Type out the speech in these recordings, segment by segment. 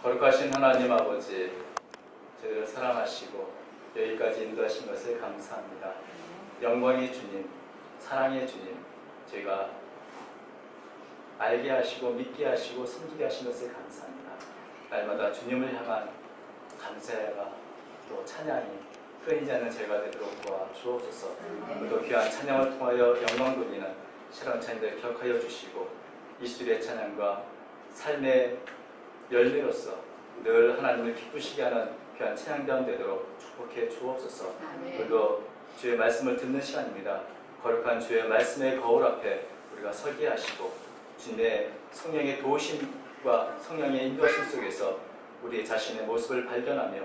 거룩하신 하나님 아버지, 저희를 사랑하시고 여기까지 인도하신 것을 감사합니다. 영광의 주님, 사랑의 주님, 저희가 알게 하시고 믿게 하시고 섬기게 하신 것을 감사합니다. 날마다 주님을 향한 감사가 또 찬양이 끊이지 않는 제가 되도록 도와주옵소서. 또 귀한 찬양을 통하여 영광 돌리는 실험 찬양들 기억하여 주시고 이수일의 찬양과 삶의 열매로서 늘 하나님을 기쁘시게 하는 귀한 찬양단 되도록 축복해 주옵소서. 오늘도 주의 말씀을 듣는 시간입니다. 거룩한 주의 말씀의 거울 앞에 우리가 서게 하시고 주님의 성령의 도우심과 성령의 인도하심 속에서 우리 자신의 모습을 발견하며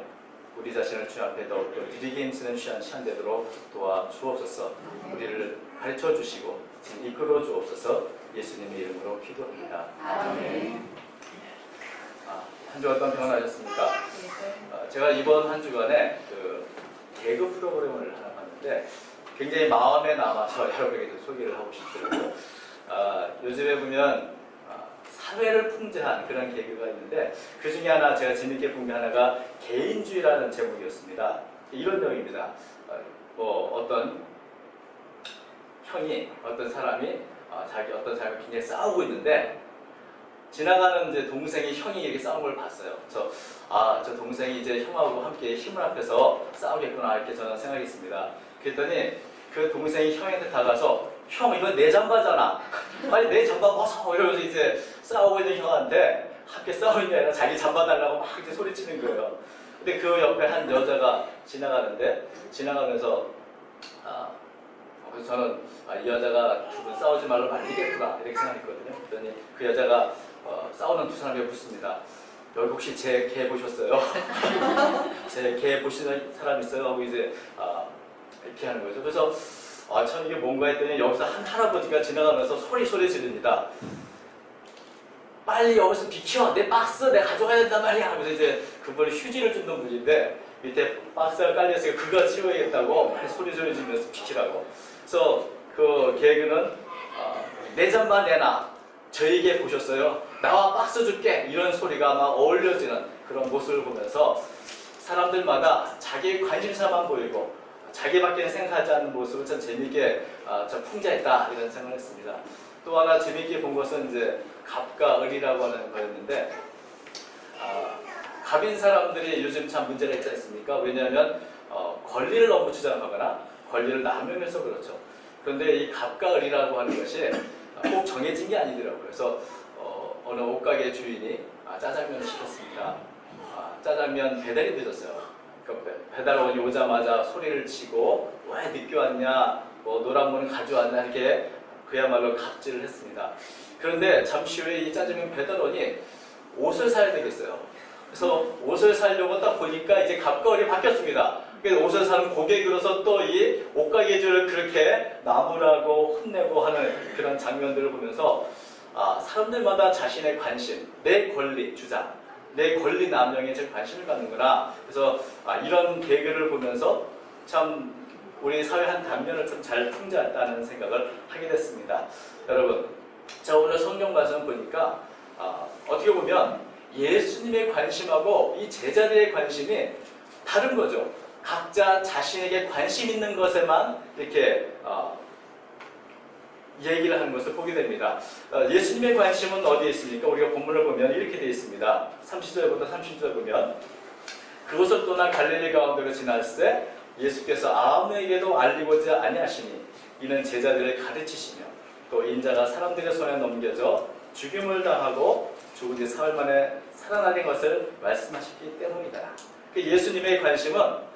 우리 자신을 주 앞에 더욱더 드리게 힘쓰는 귀한 시간 되도록 도와주옵소서. 우리를 가르쳐 주시고 이끌어 주옵소서. 예수님의 이름으로 기도합니다. 아멘. 한 주 어떤 평안하셨습니까? 제가 이번 한 주간에 개그 프로그램을 하나 봤는데 굉장히 마음에 남아서 여러분에게 좀 소개를 하고 싶더라고요. 요즘에 보면 사회를 풍자한 그런 개그가 있는데 그 중에 하나 제가 재밌게 본 게 하나가 개인주의라는 제목이었습니다. 이런 내용입니다. 어떤 형이 어떤 사람이 어떤 사람이 굉장히 싸우고 있는데 지나가는 이제 동생이 형이 이렇게 싸우는 걸 봤어요. 저 동생이 이제 형하고 함께 힘을 합해서 싸우겠구나 이렇게 저는 생각했습니다. 그랬더니 그 동생이 형한테 다가서 형 이거 내 잠바잖아. 빨리 내 잠바 벗어. 이러면서 이제 싸우고 있는 형한테 함께 싸우는 게 아니라 자기 잠바 달라고 막 이렇게 소리치는 거예요. 근데 그 옆에 한 여자가 지나가면서 그래서 저는 이 여자가 두 분 싸우지 말로 말리겠구나 이렇게 생각했거든요. 그랬더니 그 여자가 싸우는 두 사람이 묻습니다. 여기 혹시 제 개 보셨어요? 제 개 보시는 사람 있어요? 하고 이제 이렇게 하는 거죠. 그래서 참 이게 뭔가 했더니 여기서 한 할아버지가 지나가면서 소리 지릅니다. 빨리 여기서 비켜! 내 박스 내가 가져가야 된단 말이야! 하면서 이제 그분이 휴지를 줍는 분인데 밑에 박스가 깔려있으니까 그거 치워야겠다고 빨리 소리 지르면서 비키라고. 그래서 그 개그는 내 잠바 내놔. 저에게 보셨어요? 나와 박스 줄게! 이런 소리가 막 어울려지는 그런 모습을 보면서 사람들마다 자기의 관심사만 보이고 자기밖에 생각하지 않는 모습을 참 재미있게 풍자했다 이런 생각을 했습니다. 또 하나 재미있게 본 것은 이제 갑과 을이라고 하는 거였는데 갑인 사람들이 요즘 참 문제가 있지 않습니까? 왜냐하면 권리를 너무 주장하거나 권리를 남용해서 그렇죠. 그런데 이 갑과 을이라고 하는 것이 꼭 정해진 게 아니더라고요. 그래서 어느 옷가게 주인이 짜장면을 시켰습니다. 짜장면 배달이 늦었어요. 그러니까 배달원이 오자마자 소리를 치고 왜 늦게 왔냐, 노란 물은 가져왔냐 이렇게 그야말로 갑질을 했습니다. 그런데 잠시 후에 이 짜장면 배달원이 옷을 사야 되겠어요. 그래서 옷을 사려고 딱 보니까 이제 갑과 을이 바뀌었습니다. 그래서 옷을 사는 고객으로서 또 이 옷가게주를 그렇게 나무라고 혼내고 하는 그런 장면들을 보면서 사람들마다 자신의 관심, 내 권리 주장, 내 권리 남용에 제 관심을 갖는구나. 그래서 이런 개그를 보면서 참 우리 사회 한 단면을 좀 잘 풍자했다는 생각을 하게 됐습니다. 여러분, 자 오늘 성경 말씀 보니까 어떻게 보면 예수님의 관심하고 이 제자들의 관심이 다른 거죠. 각자 자신에게 관심 있는 것에만 이렇게 얘기를 하는 것을 보게 됩니다. 예수님의 관심은 어디에 있습니까? 우리가 본문을 보면 이렇게 되어 있습니다. 30절부터 30절 보면 그것을 떠나 갈릴리 가운데로 지났을 예수께서 아무에게도 알리고자 아니하시니 이는 제자들을 가르치시며 또 인자가 사람들의 손에 넘겨져 죽임을 당하고 죽은 지 사흘 만에 살아나는 것을 말씀하셨기 때문이다. 예수님의 관심은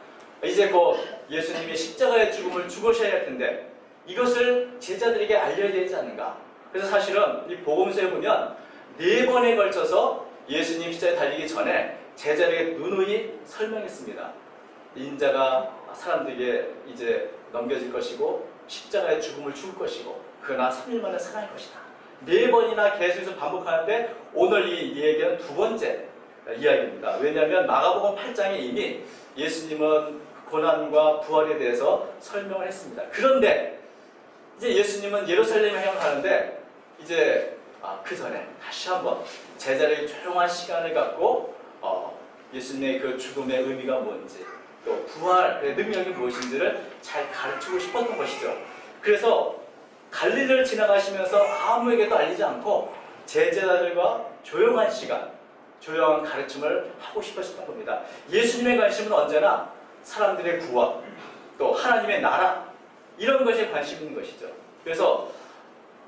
이제 곧 예수님이 십자가의 죽음을 죽으셔야 할 텐데 이것을 제자들에게 알려야 되지 않는가. 그래서 사실은 이 복음서에 보면 4번에 걸쳐서 예수님 십자가에 달리기 전에 제자들에게 누누이 설명했습니다. 인자가 사람들에게 이제 넘겨질 것이고 십자가의 죽음을 죽을 것이고 그러나 3일 만에 살아날 것이다. 4번이나 계속해서 반복하는데 오늘 이 얘기는 2번째 이야기입니다. 왜냐하면 마가복음 8장에 이미 예수님은 고난과 부활에 대해서 설명을 했습니다. 그런데 이제 예수님은 예루살렘에 향하는데 이제 그 전에 다시 한번 제자들에게 조용한 시간을 갖고 예수님의 그 죽음의 의미가 뭔지, 또 부활의 능력이 무엇인지를 잘 가르치고 싶었던 것이죠. 그래서 갈릴리를 지나가시면서 아무에게도 알리지 않고 제자들과 조용한 시간, 조용한 가르침을 하고 싶으셨던 겁니다. 예수님의 관심은 언제나 사람들의 구원, 또 하나님의 나라, 이런 것에 관심 있는 것이죠. 그래서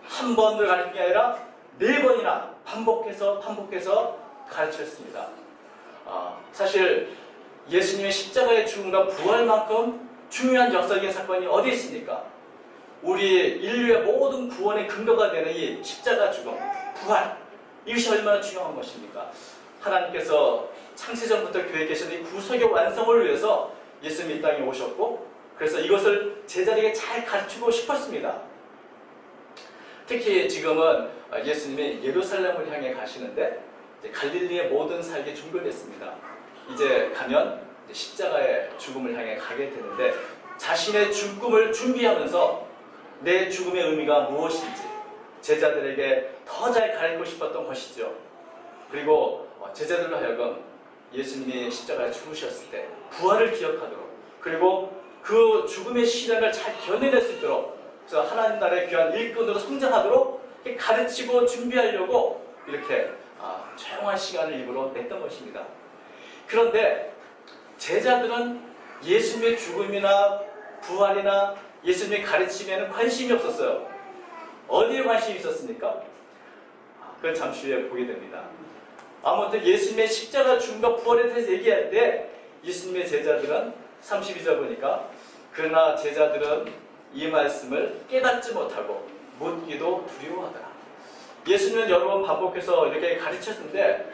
한 번을 가르친 게 아니라 4번이나 반복해서 가르쳤습니다. 사실 예수님의 십자가의 죽음과 부활만큼 중요한 역사적인 사건이 어디 있습니까? 우리 인류의 모든 구원의 근거가 되는 이 십자가 죽음, 부활, 이것이 얼마나 중요한 것입니까? 하나님께서 창세전부터 계획하신 이 구속의 완성을 위해서 예수님이 이 땅에 오셨고, 그래서 이것을 제자들에게 잘 가르치고 싶었습니다. 특히 지금은 예수님이 예루살렘을 향해 가시는데 갈릴리의 모든 살기 종결됐습니다. 이제 가면 십자가의 죽음을 향해 가게 되는데, 자신의 죽음을 준비하면서 내 죽음의 의미가 무엇인지 제자들에게 더 잘 가르치고 싶었던 것이죠. 그리고 제자들로 하여금 예수님이 십자가에 죽으셨을 때 부활을 기억하도록, 그리고 그 죽음의 시련을 잘 견뎌낼 수 있도록, 그래서 하나님 나라의 귀한 일꾼으로 성장하도록 가르치고 준비하려고 이렇게 조용한 시간을 일부러 냈던 것입니다. 그런데 제자들은 예수님의 죽음이나 부활이나 예수님의 가르침에는 관심이 없었어요. 어디에 관심이 있었습니까? 그건 잠시 후에 보게 됩니다. 아무튼 예수님의 십자가 죽음과 부활에 대해서 얘기할 때 예수님의 제자들은 32절 보니까, 그러나 제자들은 이 말씀을 깨닫지 못하고 묻기도 두려워하더라. 예수님은 여러 번 반복해서 이렇게 가르쳤는데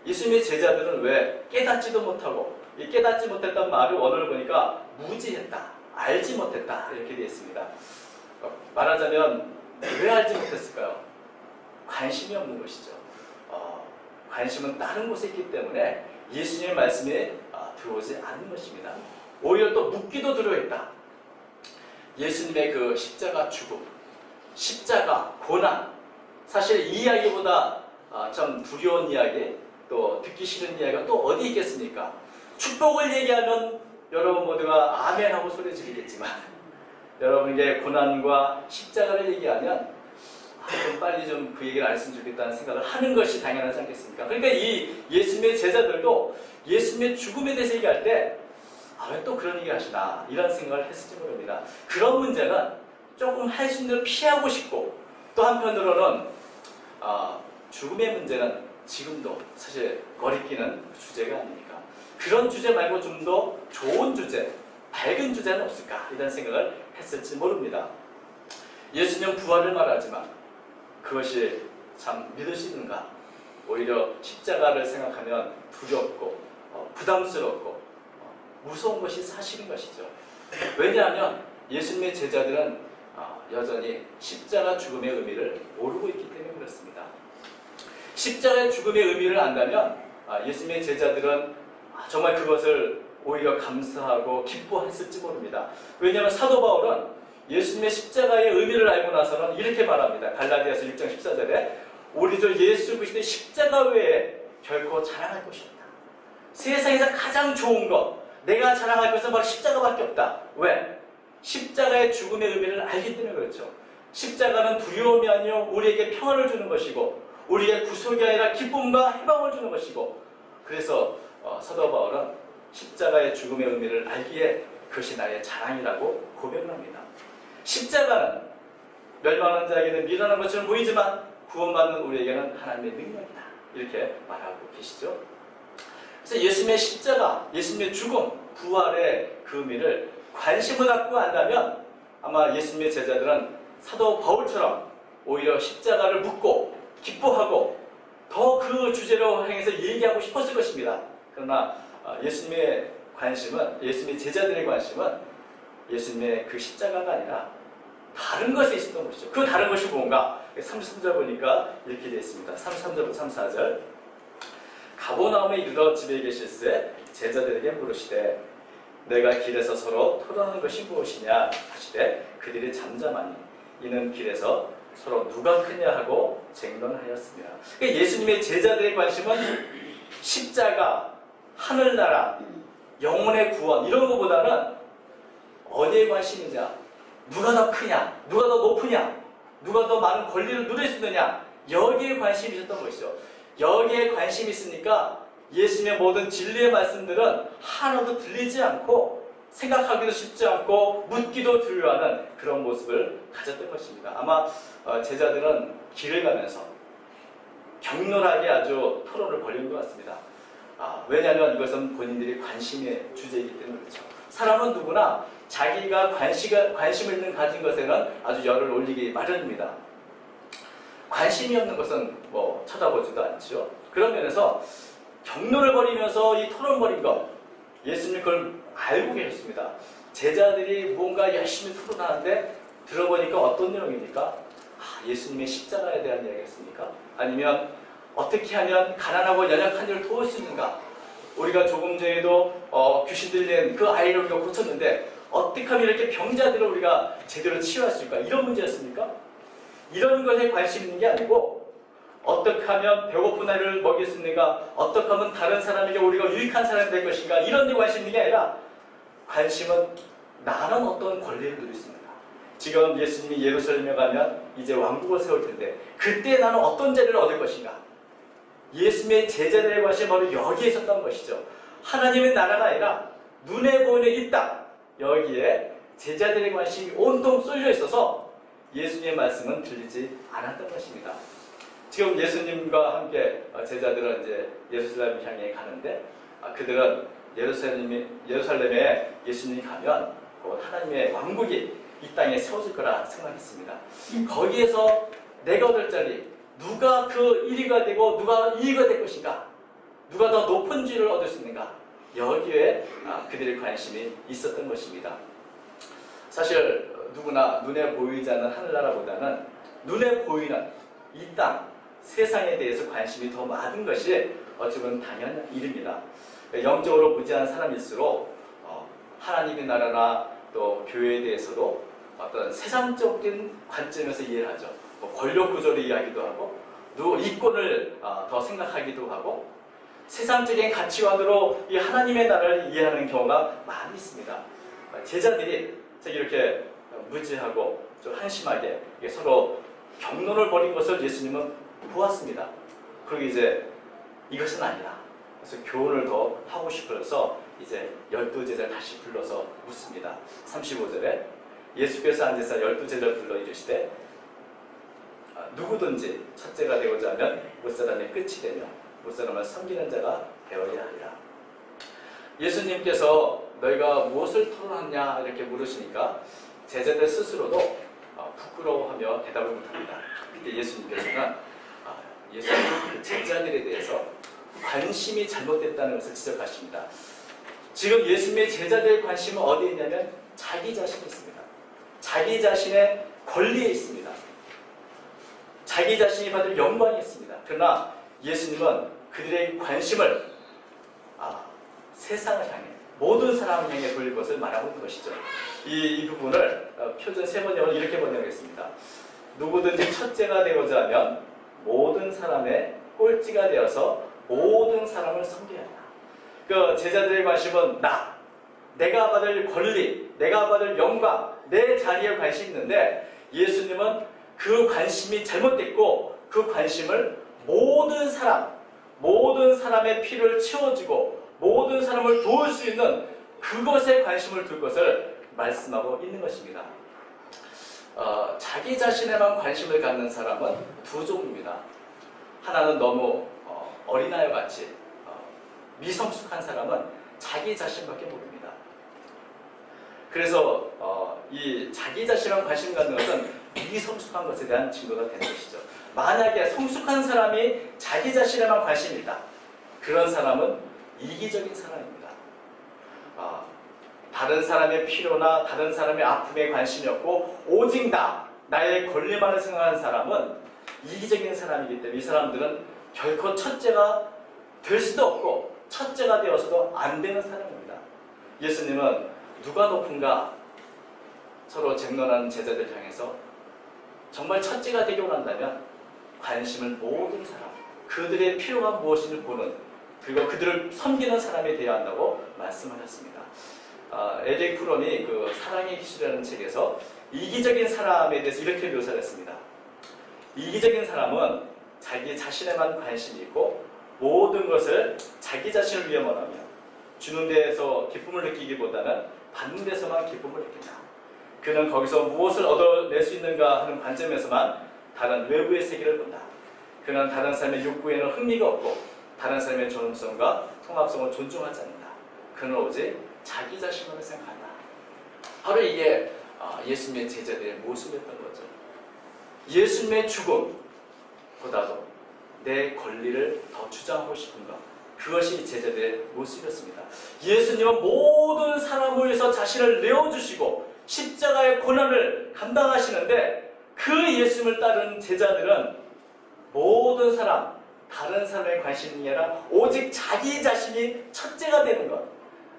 예수님의 제자들은 왜 깨닫지도 못하고, 이 깨닫지 못했다는 말을 원어를 보니까 무지했다, 알지 못했다, 이렇게 되어 있습니다. 말하자면 왜 알지 못했을까요? 관심이 없는 것이죠. 관심은 다른 곳에 있기 때문에 예수님의 말씀에 들어오지 않는 것입니다. 오히려 또 묻기도 두려워했다. 예수님의 그 십자가 죽음, 십자가 고난, 사실 이 이야기보다 참 두려운 이야기, 또 듣기 싫은 이야기가 또 어디 있겠습니까? 축복을 얘기하면 여러분 모두가 아멘 하고 소리 지르겠지만, 여러분에게 고난과 십자가를 얘기하면 좀 빨리 좀 그 얘기를 안 했으면 좋겠다는 생각을 하는 것이 당연하지 않겠습니까? 그러니까 이 예수님의 제자들도 예수님의 죽음에 대해서 얘기할 때 왜 또 그런 얘기를 하시나, 이런 생각을 했을지 모릅니다. 그런 문제는 조금 할 수 있는 대로 피하고 싶고, 또 한편으로는 죽음의 문제는 지금도 사실 거리끼는 주제가 아닙니까? 그런 주제 말고 좀 더 좋은 주제, 밝은 주제는 없을까, 이런 생각을 했을지 모릅니다. 예수님은 부활을 말하지만 그것이 참 믿을 수 있는가? 오히려 십자가를 생각하면 두렵고 부담스럽고 무서운 것이 사실인 것이죠. 왜냐하면 예수님의 제자들은 여전히 십자가 죽음의 의미를 모르고 있기 때문에 그렇습니다. 십자가의 죽음의 의미를 안다면 예수님의 제자들은 정말 그것을 오히려 감사하고 기뻐했을지 모릅니다. 왜냐하면 사도 바울은 예수님의 십자가의 의미를 알고 나서는 이렇게 말합니다. 갈라디아서 6장 14절에 우리 주 예수 그리스도의 십자가 외에 결코 자랑할 것이 없다. 세상에서 가장 좋은 것, 내가 자랑할 것은 바로 십자가밖에 없다. 왜? 십자가의 죽음의 의미를 알기 때문에 그렇죠. 십자가는 두려움이 아니요 우리에게 평안을 주는 것이고, 우리에게 구속이 아니라 기쁨과 해방을 주는 것이고, 그래서 사도 바울은 십자가의 죽음의 의미를 알기에 그것이 나의 자랑이라고 고백을 합니다. 십자가는 멸망하는 자에게는 미련한 것처럼 보이지만 구원받는 우리에게는 하나님의 능력이다, 이렇게 말하고 계시죠. 그래서 예수님의 십자가, 예수님의 죽음, 부활의 그 의미를 관심을 갖고 안다면 아마 예수님의 제자들은 사도 바울처럼 오히려 십자가를 묻고 기뻐하고 더 그 주제로 향해서 얘기하고 싶었을 것입니다. 그러나 예수님의 관심은, 예수님의 제자들의 관심은 예수님의 그 십자가가 아니라 다른 것에 있었던 것이죠. 그 다른 것이 뭔가? 33절 보니까 이렇게 되어 있습니다. 33절부터 34절. 가버나움에 이르러 집에 계실새 제자들에게 물으시되 내가 길에서 서로 토론하는 것이 무엇이냐 하시되 그들이 잠잠하니 이는 길에서 서로 누가 크냐 하고 쟁론하였습니다. 그러니까 예수님의 제자들의 관심은 십자가, 하늘나라, 영혼의 구원 이런 것보다는 어디에 관심이 있냐? 누가 더 크냐? 누가 더 높으냐? 누가 더 많은 권리를 누릴 수 있느냐? 여기에 관심이 있었던 것이죠. 여기에 관심이 있으니까 예수님의 모든 진리의 말씀들은 하나도 들리지 않고 생각하기도 쉽지 않고 묻기도 두려워하는 그런 모습을 가졌던 것입니다. 아마 제자들은 길을 가면서 격렬하게 아주 토론을 벌인 것 같습니다. 왜냐하면 이것은 본인들이 관심의 주제이기 때문에 그렇죠. 사람은 누구나 자기가 관심을 가진 것에는 아주 열을 올리기 마련입니다. 관심이 없는 것은 뭐 쳐다보지도 않죠. 그런 면에서 격론을 벌이면서 이 토론 벌인 것, 예수님이 그걸 알고 계셨습니다. 제자들이 무언가 열심히 토론하는데 들어보니까 어떤 내용입니까? 예수님의 십자가에 대한 이야기였습니까? 아니면 어떻게 하면 가난하고 연약한 이를 도울 수 있는가? 우리가 조금 전에도 귀신 들린 그 아이를 우리가 고쳤는데 어떻게 하면 이렇게 병자들을 우리가 제대로 치유할 수 있을까? 이런 문제였습니까? 이런 것에 관심 있는 게 아니고 어떻게 하면 배고픈 아이를 먹일 수 있는가? 어떻게 하면 다른 사람에게 우리가 유익한 사람이 될 것인가? 이런 데 관심 있는 게 아니라 관심은 나는 어떤 권리를 누릴 수 있는가? 지금 예수님이 예루살렘에 가면 이제 왕국을 세울 텐데 그때 나는 어떤 자리를 얻을 것인가? 예수님의 제자들의 관심이 바로 여기에 있었던 것이죠. 하나님의 나라가 아니라 눈에 보이는 이 땅, 여기에 제자들의 관심이 온통 쏠려 있어서 예수님의 말씀은 들리지 않았던 것입니다. 지금 예수님과 함께 제자들은 이제 예루살렘 향해 가는데 그들은 예루살렘에 예수님이 가면 곧 하나님의 왕국이 이 땅에 세워질 거라 생각했습니다. 거기에서 내가 얻을 자리, 누가 그 1위가 되고 누가 2위가 될 것인가? 누가 더 높은 지위를 얻을 수 있는가? 여기에 그들의 관심이 있었던 것입니다. 사실 누구나 눈에 보이지 않는 하늘나라보다는 눈에 보이는 이 땅, 세상에 대해서 관심이 더 많은 것이 어찌 보면 당연한 일입니다. 영적으로 무지한 사람일수록 하나님의 나라나 또 교회에 대해서도 어떤 세상적인 관점에서 이해를 하죠. 권력 구조를 이해하기도 하고 이권을 더 생각하기도 하고 세상적인 가치관으로 이 하나님의 나라를 이해하는 경우가 많이 있습니다. 제자들이 이렇게 무지하고 좀 한심하게 서로 격론을 벌인 것을 예수님은 보았습니다. 그리고 이제 이것은 아니라 그래서 교훈을 더 하고 싶어서 이제 12제자를 다시 불러서 묻습니다. 35절에 예수께서 앉으사 12제자를 불러 이르시되 누구든지 첫째가 되고자 하면 못사람의 끝이 되며 못사람을 섬기는 자가 되어야 하리라. 예수님께서 너희가 무엇을 토론하냐 이렇게 물으시니까 제자들 스스로도 부끄러워하며 대답을 못합니다. 그때 예수님께서는 예수님 제자들에 대해서 관심이 잘못됐다는 것을 지적하십니다. 지금 예수님의 제자들의 관심은 어디에 있냐면 자기 자신에 있습니다. 자기 자신의 권리에 있습니다. 자기 자신이 받을 영광이 있습니다. 그러나 예수님은 그들의 관심을 세상을 향해 모든 사람을 향해 돌릴 것을 말하고 있는 것이죠. 이 부분을 표준 3번역을 이렇게 번역했습니다. 누구든지 첫째가 되고자 하면 모든 사람의 꼴찌가 되어서 모든 사람을 섬겨야 한다. 그 제자들의 관심은 내가 받을 권리, 내가 받을 영광, 내 자리에 관심이 있는데 예수님은 그 관심이 잘못됐고 그 관심을 모든 사람의 필요를 채워주고 모든 사람을 도울 수 있는 그것에 관심을 둘 것을 말씀하고 있는 것입니다. 자기 자신에만 관심을 갖는 사람은 두 종류입니다. 하나는 너무 어린아이와 같이 미성숙한 사람은 자기 자신밖에 모릅니다. 그래서 이 자기 자신에 관심 갖는 것은 미성숙한 것에 대한 증거가 되는 것이죠. 만약에 성숙한 사람이 자기 자신에만 관심이 있다. 그런 사람은 이기적인 사람입니다. 다른 사람의 필요나 다른 사람의 아픔에 관심이 없고 오직 나의 권리만을 생각하는 사람은 이기적인 사람이기 때문에 이 사람들은 결코 첫째가 될 수도 없고 첫째가 되어서도 안 되는 사람입니다. 예수님은 누가 높은가 서로 쟁론하는 제자들 향해서 정말 첫째가 되기 원한다면 관심을 모든 사람, 그들의 필요가 무엇인지 보는 그리고 그들을 섬기는 사람이 되어야 한다고 말씀하셨습니다. 에릭 프롬이 그 사랑의 기술이라는 책에서 이기적인 사람에 대해서 이렇게 묘사를 했습니다. 이기적인 사람은 자기 자신에만 관심이 있고 모든 것을 자기 자신을 위해만 하며 주는 데에서 기쁨을 느끼기보다는 받는 데서만 기쁨을 느낀다. 그는 거기서 무엇을 얻어낼 수 있는가 하는 관점에서만 다른 외부의 세계를 본다. 그는 다른 사람의 욕구에는 흥미가 없고 다른 사람의 존엄성과 통합성을 존중하지 않는다. 그는 오직 자기 자신만을 생각한다. 바로 이게 예수님의 제자들의 모습이었던 거죠. 예수님의 죽음보다도 내 권리를 더 주장하고 싶은 것, 그것이 제자들의 모습이었습니다. 예수님은 모든 사람을 위해서 자신을 내어주시고 십자가의 고난을 감당하시는데 그 예수님을 따르는 제자들은 모든 사람, 다른 사람의 관심이 아니라 오직 자기 자신이 첫째가 되는 것,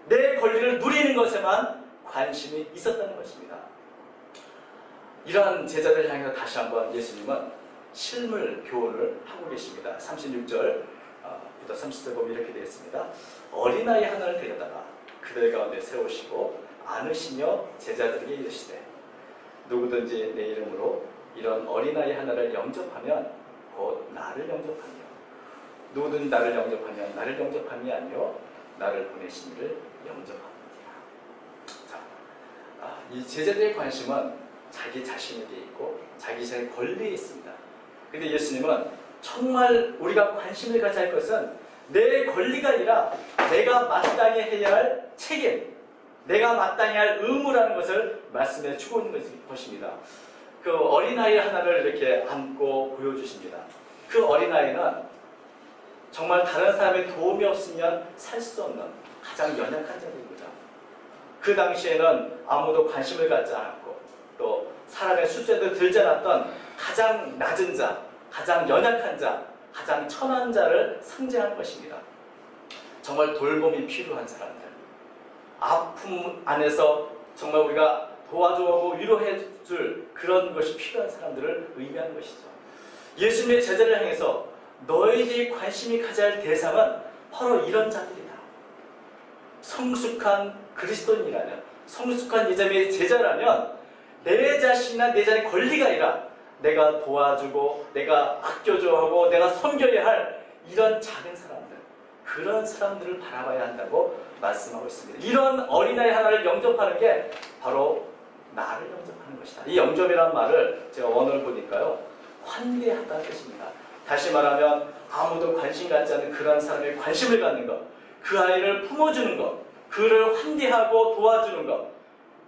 내 권리를 누리는 것에만 관심이 있었다는 것입니다. 이러한 제자들을 향해서 다시 한번 예수님은 실물 교훈을 하고 계십니다. 36절부터 30절 보면 이렇게 되어 있습니다. 어린아이 하나를 데려다가 그들 가운데 세우시고 안으시며 제자들에게 이르시되 누구든지 내 이름으로 이런 어린아이 하나를 영접하면 곧 나를 영접하며 누구든지 나를 영접하면 나를 영접함이 아니요 나를 보내신 이를 영접합니다. 자, 이 제자들의 관심은 자기 자신에 대해 있고 자기 자신의 권리에 있습니다. 근데 예수님은 정말 우리가 관심을 가져야 할 것은 내 권리가 아니라 내가 마땅히 해야 할 책임, 내가 마땅히 할 의무라는 것을 말씀해 주고 있는 것입니다. 그 어린아이 하나를 이렇게 안고 보여주십니다. 그 어린아이는 정말 다른 사람의 도움이 없으면 살 수 없는 가장 연약한 자들입니다. 그 당시에는 아무도 관심을 갖지 않았고 또 사람의 숫자도 들지 않았던 가장 낮은 자, 가장 연약한 자, 가장 천한 자를 상징하는 것입니다. 정말 돌봄이 필요한 사람들, 아픔 안에서 정말 우리가 도와주고 위로해줄 그런 것이 필요한 사람들을 의미하는 것이죠. 예수님의 제자를 향해서 너희들이 관심이 가져야 할 대상은 바로 이런 자들이다. 성숙한 그리스도인이라면, 성숙한 예수님의 제자라면 내 자신이나 내 자신의 권리가 아니라 내가 도와주고 내가 아껴줘야 하고 내가 섬겨야 할 이런 작은 사람들, 그런 사람들을 바라봐야 한다고 말씀하고 있습니다. 이런 어린아이 하나를 영접하는 게 바로 나를 영접하는 것이다. 이 영접이라는 말을 제가 원어를 보니까요, 환대하다는 뜻입니다. 다시 말하면 아무도 관심 갖지 않는 그런 사람에 관심을 갖는 것, 그 아이를 품어주는 것, 그를 환대하고 도와주는 것,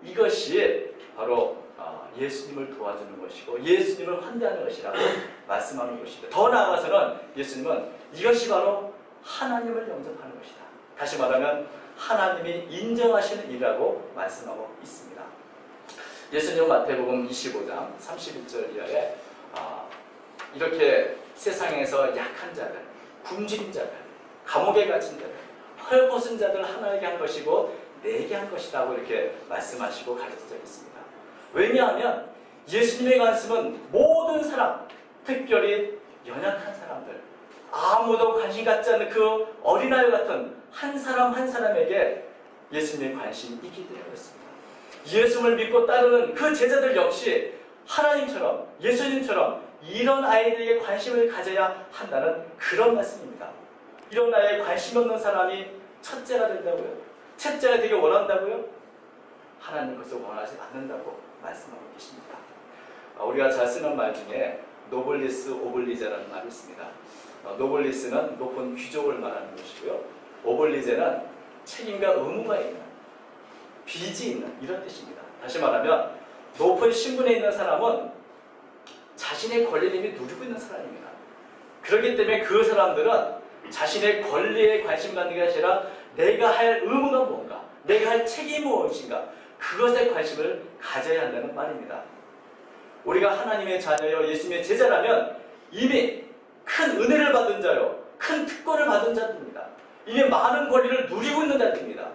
이것이 바로 예수님을 도와주는 것이고 예수님을 환대하는 것이라고 말씀하는 것입니다. 더 나아가서는 예수님은 이것이 바로 하나님을 영접하는 것이다. 다시 말하면 하나님이 인정하시는 일이라고 말씀하고 있습니다. 예수님은 마태복음 25장 31절 이하에 이렇게 세상에서 약한 자들, 굶주린 자들, 감옥에 갇힌 자들, 헐벗은 자들 하나에게 한 것이고 내게 한 것이라고 이렇게 말씀하시고 가르친 적이 있습니다. 왜냐하면 예수님의 관심은 모든 사람, 특별히 연약한 사람들, 아무도 관심 갖지 않는 그 어린아이 같은 한 사람 한 사람에게 예수님의 관심이 있기 때문에 그렇습니다. 예수님을 믿고 따르는 그 제자들 역시 하나님처럼, 예수님처럼 이런 아이들에게 관심을 가져야 한다는 그런 말씀입니다. 이런 아이에 관심 없는 사람이 첫째가 된다고요? 첫째가 되기 원한다고요? 하나님 그것을 원하지 않는다고 말씀하고 계십니다. 우리가 잘 쓰는 말 중에 노블리스 오블리제라는 말이 있습니다. 노블리스는 높은 귀족을 말하는 것이고요, 오블리제는 책임과 의무가 있는, 빚이 있는 이런 뜻입니다. 다시 말하면 높은 신분에 있는 사람은 자신의 권리를 이미 누리고 있는 사람입니다. 그렇기 때문에 그 사람들은 자신의 권리에 관심 갖는 게 아니라 내가 할 의무가 뭔가, 내가 할 책임이 무엇인가, 그것에 관심을 가져야 한다는 말입니다. 우리가 하나님의 자녀요 예수님의 제자라면 이미 큰 은혜를 받은 자요, 큰 특권을 받은 자들입니다. 이미 많은 권리를 누리고 있는 자들입니다.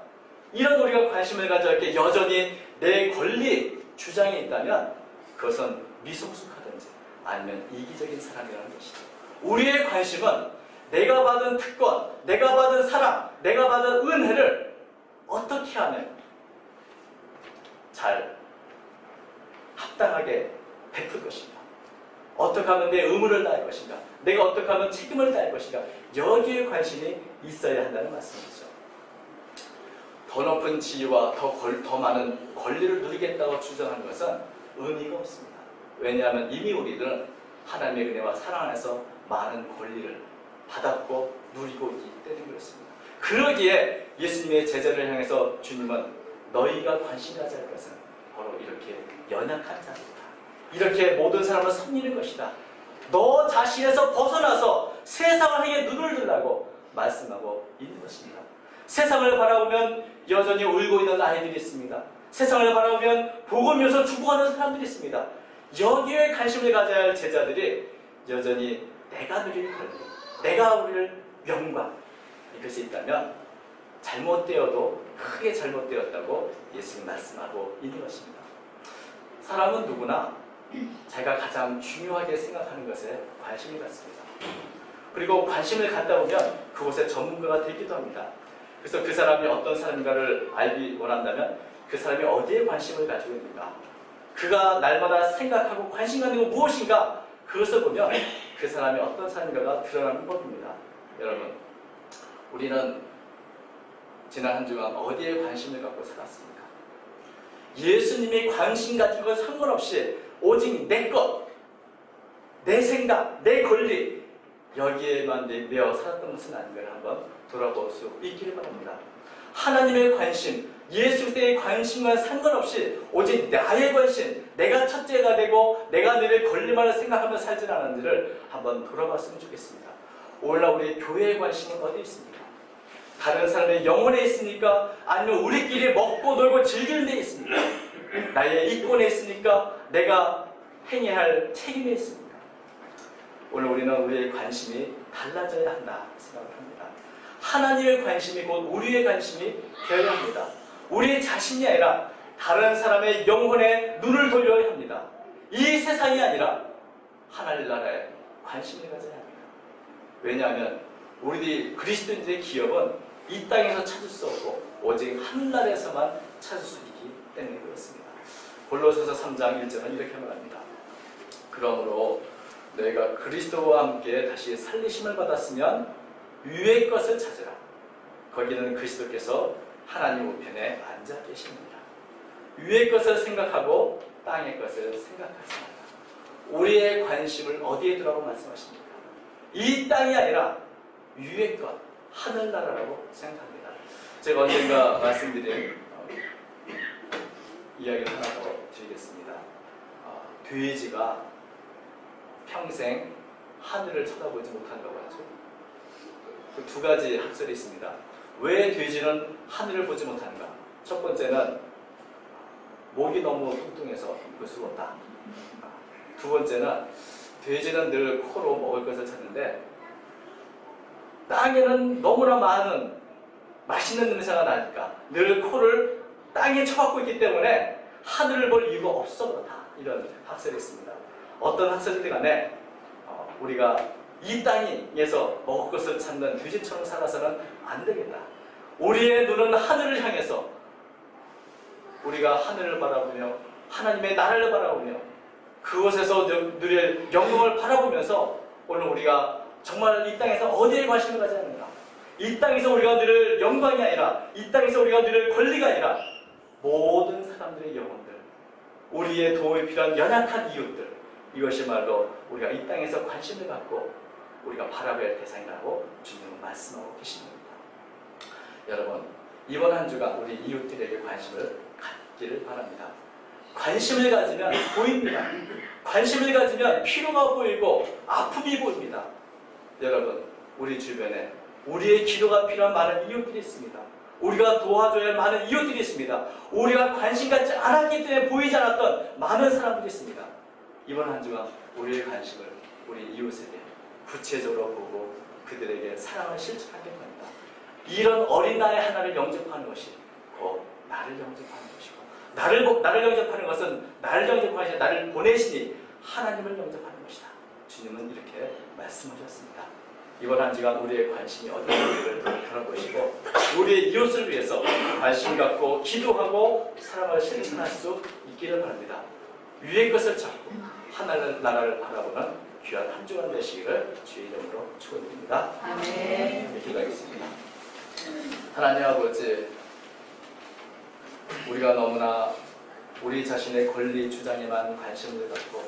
이런 우리가 관심을 가져야 할 게 여전히 내 권리 주장에 있다면 그것은 미성숙하든지 아니면 이기적인 사람이라는 것이죠. 우리의 관심은 내가 받은 특권, 내가 받은 사랑, 내가 받은 은혜를 어떻게 하면 잘 합당하게 베풀 것인가? 어떻게 하면 내 의무를 다할 것인가? 내가 어떻게 하면 책임을 다할 것인가? 여기에 관심이 있어야 한다는 말씀이죠. 더 높은 지위와 더 많은 권리를 누리겠다고 주장하는 것은 의미가 없습니다. 왜냐하면 이미 우리들은 하나님의 은혜와 사랑 안에서 많은 권리를 받았고 누리고 있기 때문에 그렇습니다. 그러기에 예수님의 제자를 향해서 주님은 너희가 관심 가져야 할 것은 바로 이렇게 연약한 자들이다. 이렇게 모든 사람을 섬기는 것이다. 너 자신에서 벗어나서 세상을 향해 눈을 들라고 말씀하고 있는 것입니다. 세상을 바라보면 여전히 울고 있는 아이들이 있습니다. 세상을 바라보면 복음이어서 죽어가는 사람들이 있습니다. 여기에 관심을 가져야 할 제자들이 여전히 내가 누릴 권리, 내가 누릴 영광, 이것이 있다면 잘못되어도 크게 잘못되었다고 예수님이 말씀하고 있는 것입니다. 사람은 누구나 자기가 가장 중요하게 생각하는 것에 관심이 갖습니다. 그리고 관심을 갖다 보면 그곳에 전문가가 되기도 합니다. 그래서 그 사람이 어떤 사람인가를 알기 원한다면 그 사람이 어디에 관심을 가지고 있는가, 그가 날마다 생각하고 관심 갖는 건 무엇인가, 그것을 보면 그 사람이 어떤 사람인가가 드러나는 법입니다. 여러분, 우리는 지난 한 주간 어디에 관심을 갖고 살았습니까? 예수님이 관심 가진 것 상관없이 오직 내 것, 내 생각, 내 권리, 여기에만 매어 살았던 것은 아닌가를 한번 돌아볼 수 있기를 바랍니다. 하나님의 관심, 예수 그리스도의 관심과 상관없이 오직 나의 관심, 내가 첫째가 되고 내가 늘 권리만을 생각하며 살지 않았는지를 한번 돌아봤으면 좋겠습니다. 오늘날 우리 교회의 관심은 어디 있습니까? 다른 사람의 영혼에 있습니까? 아니면 우리끼리 먹고 놀고 즐기는 데 있습니까? 나의 이권에 있습니까? 내가 행해야 할 책임에 있습니까? 오늘 우리는 우리의 관심이 달라져야 한다 생각을 합니다. 하나님의 관심이 곧 우리의 관심이 되어야 합니다. 우리 자신이 아니라 다른 사람의 영혼에 눈을 돌려야 합니다. 이 세상이 아니라 하나님 나라에 관심을 가져야 합니다. 왜냐하면 우리 그리스도인들의 기업은 이 땅에서 찾을 수 없고 오직 하늘나라에서만 찾을 수 있기 때문에 그렇습니다. 골로새서 3장 1절은 이렇게 말합니다. 그러므로 너희가 그리스도와 함께 다시 살리심을 받았으면 위의 것을 찾으라. 거기는 그리스도께서 하나님 우편에 앉아 계십니다. 위의 것을 생각하고 땅의 것을 생각하지 말라. 우리의 관심을 어디에 두라고 말씀하십니까? 이 땅이 아니라 위의 것, 하늘나라라고 생각합니다. 제가 언젠가 말씀드린 이야기를 하나 더 드리겠습니다. 돼지가 평생 하늘을 쳐다보지 못한다고 하죠. 그 두 가지 학설이 있습니다. 왜 돼지는 하늘을 보지 못하는가? 첫 번째는 목이 너무 뚱뚱해서 볼 수가 없다. 두 번째는 돼지는 늘 코로 먹을 것을 찾는데 땅에는 너무나 많은 맛있는 냄새가 나니까 늘 코를 땅에 쳐박고 있기 때문에 하늘을 볼 이유가 없어 그렇다. 이런 학설이 있습니다. 어떤 학설이든 간에 우리가 이 땅에서 먹을 것을 찾는 돼지처럼 살아서는 안 되겠다. 우리의 눈은 하늘을 향해서 우리가 하늘을 바라보며 하나님의 나라를 바라보며 그곳에서 누릴 영광을 바라보면서 오늘 우리가 정말 이 땅에서 어디에 관심을 가져야 하는가? 이 땅에서 우리가 누릴 영광이 아니라 이 땅에서 우리가 누릴 권리가 아니라 모든 사람들의 영혼들, 우리의 도움이 필요한 연약한 이웃들, 이것이말로 우리가 이 땅에서 관심을 갖고 우리가 바라봐야 할 대상이라고 주님은 말씀하고 계십니다. 여러분, 이번 한 주간 우리 이웃들에게 관심을 갖기를 바랍니다. 관심을 가지면 보입니다. 관심을 가지면 필요가 보이고 아픔이 보입니다. 여러분, 우리 주변에 우리의 기도가 필요한 많은 이웃들이 있습니다. 우리가 도와줘야 할 많은 이웃들이 있습니다. 우리가 관심 갖지 않았기 때문에 보이지 않았던 많은 사람들이 있습니다. 이번 한 주간 우리의 관심을 우리 이웃에게 구체적으로 보고 그들에게 사랑을 실천하게 합니다. 이런 어린 나의 하나를 영접하는 것이 곧 나를 영접하는 것이고 나를 영접하는 것은 나를 영접하시니 나를 보내시니 하나님을 영접하는 것이다. 주님은 이렇게 말씀하셨습니다. 이번 한 주간 우리의 관심이 어디인지를 돌아보시고 우리의 이웃을 위해서 관심 갖고 기도하고 사랑을 실천할 수 있기를 바랍니다. 위의 것을 찾고 하나님 나라를 바라보는 귀한 한 주간 되시기를 주의 이름으로 축원드립니다. 아멘. 기도하겠습니다. 하나님 아버지, 우리가 너무나 우리 자신의 권리 주장에만 관심을 갖고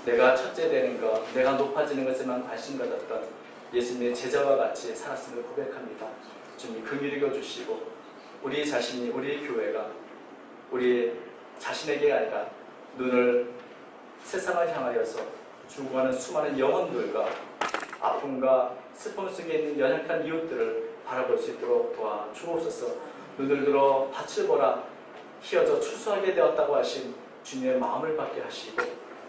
내가 첫째 되는 것, 내가 높아지는 것에만 관심 가졌던 예수님의 제자와 같이 살았음을 고백합니다. 주님 긍휼히 여겨주시고 우리 자신이, 우리 교회가 우리 자신에게 아니라 눈을 세상을 향하여서 죽어가는 수많은 영혼들과 아픔과 슬픔 속에 있는 연약한 이웃들을 바라볼 수 있도록 도와주옵소서. 눈을 들어 밭을 보라 휘어져 추수하게 되었다고 하신 주님의 마음을 받게 하시고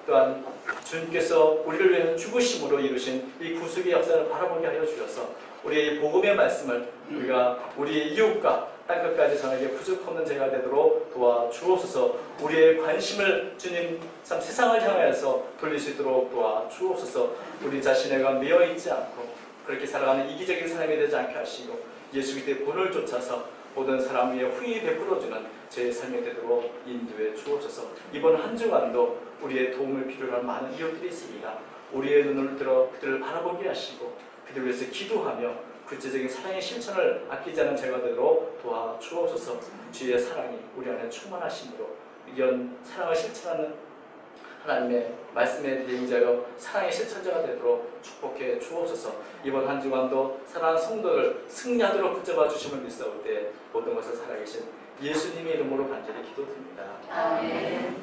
또한 주님께서 우리를 위해서 죽으심으로 이루신 이 구속의 역사를 바라보게 하여 주셔서 우리의 복음의 말씀을 우리가 우리 이웃과 땅끝까지 전하기에 부족 없는 제가 되도록 도와주옵소서. 우리의 관심을 주님 참 세상을 향하여서 돌릴 수 있도록 도와주옵소서. 우리 자신에게 매여있지 않고 그렇게 살아가는 이기적인 사람이 되지 않게 하시고 예수 그리스도의 본을 쫓아서 모든 사람 위에 후히 베풀어주는 제 삶이 되도록 인도해 주옵소서. 이번 한 주간도 우리의 도움을 필요로 하는 많은 이웃들이 있습니다. 우리의 눈을 들어 그들을 바라보게 하시고 그들을 위해서 기도하며 구체적인 사랑의 실천을 아끼지 않은 제가 되도록 도와주옵소서. 주의 사랑이 우리 안에 충만하심으로 이런 사랑을 실천하는 하나님의 말씀에 대응자여 사랑의 실천자가 되도록 축복해 주옵소서. 이번 한 주간도 사랑하는 성도를 승리하도록 붙잡아 주심을 믿사올 때 모든 것을 살아계신 예수님의 이름으로 간절히 기도드립니다. 아멘.